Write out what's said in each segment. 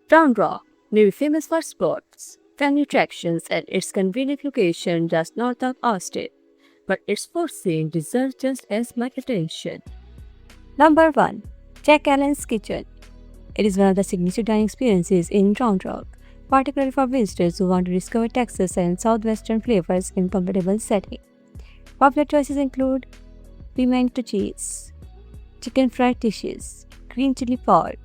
Round Rock may be famous for sports, family attractions, and its convenient location just north of Austin, but its food scene deserves just as much attention. Number 1. Jack Allen's Kitchen. It is one of the signature dining experiences in Round Rock, particularly for visitors who want to discover Texas and Southwestern flavors in comfortable setting. Popular choices include pimento cheese, chicken fried dishes, green chili pork,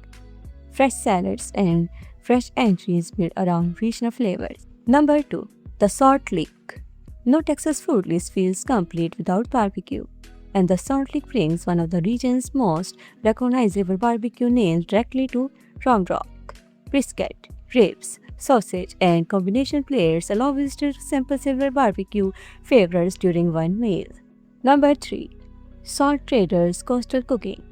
fresh salads, and fresh entries built around regional flavors. Number 2. The Salt Lick. No Texas food list feels complete without barbecue, and the Salt Lick brings one of the region's most recognizable barbecue names directly to Round Rock. Brisket, ribs, sausage, and combination plates allow visitors to sample several barbecue favorites during one meal. Number 3. Salt Traders Coastal Cooking.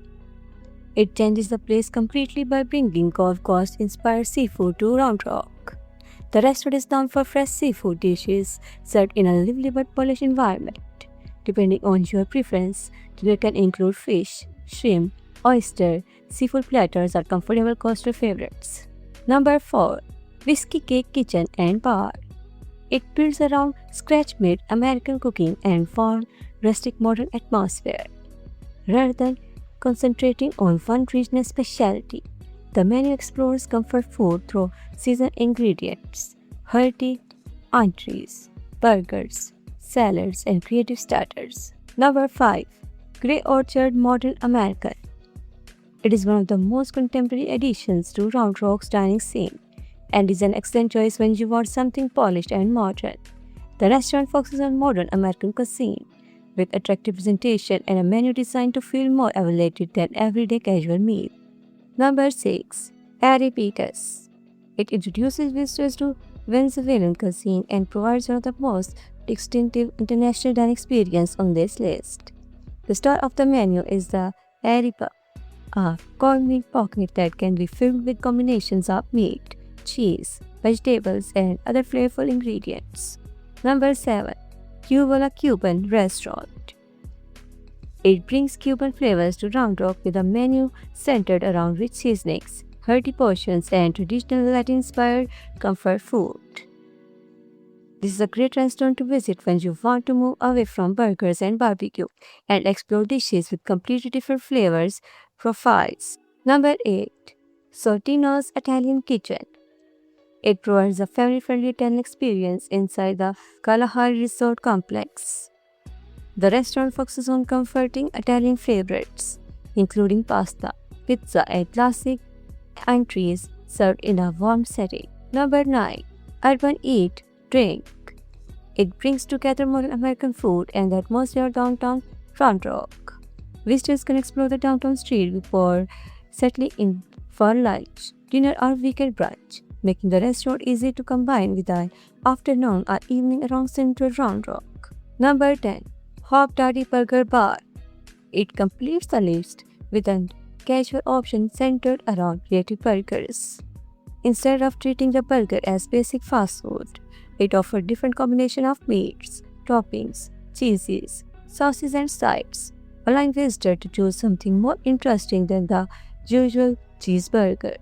It changes the place completely by bringing Gulf Coast-inspired seafood to Round Rock. The restaurant is known for fresh seafood dishes served in a lively but polished environment. Depending on your preference, dinner can include fish, shrimp, oyster, seafood platters or comfortable coastal favorites. Number 4. Whiskey Cake Kitchen and Bar. It builds around scratch-made American cooking and fun, rustic modern atmosphere. Rather than concentrating on one regional specialty, the menu explores comfort food through seasoned ingredients, hearty entrees, burgers, salads, and creative starters. Number 5. Grey Orchard Modern American. It is one of the most contemporary additions to Round Rock's dining scene and is an excellent choice when you want something polished and modern. The restaurant focuses on modern American cuisine with attractive presentation and a menu designed to feel more elevated than everyday casual meal. Number 6. Airy Peters. It introduces visitors to Venezuelan cuisine and provides one of the most distinctive international dining experience on this list. The star of the menu is the Arepa, a corned meat pocket that can be filled with combinations of meat, cheese, vegetables, and other flavorful ingredients. Number 7. Cuba Cuban Restaurant. It brings Cuban flavors to Round Rock with a menu centered around rich seasonings, hearty portions, and traditional Latin-inspired comfort food. This is a great restaurant to visit when you want to move away from burgers and barbecue and explore dishes with completely different flavors profiles. Number 8. Sortino's Italian Kitchen. It provides a family-friendly Italian experience inside the Kalahari Resort complex. The restaurant focuses on comforting Italian favorites, including pasta, pizza, and classic entrees served in a warm setting. Number 9. Urban Eat Drink. It brings together modern American food and the atmosphere of downtown Round Rock. Visitors can explore the downtown street before settling in for lunch, dinner, or weekend brunch, making the restaurant easy to combine with an afternoon or evening around central Round Rock. Number 10. Hop Daddy Burger Bar. It completes the list with a casual option centered around creative burgers. Instead of treating the burger as basic fast food, it offers different combinations of meats, toppings, cheeses, sauces, and sides, allowing visitors to choose something more interesting than the usual cheeseburger.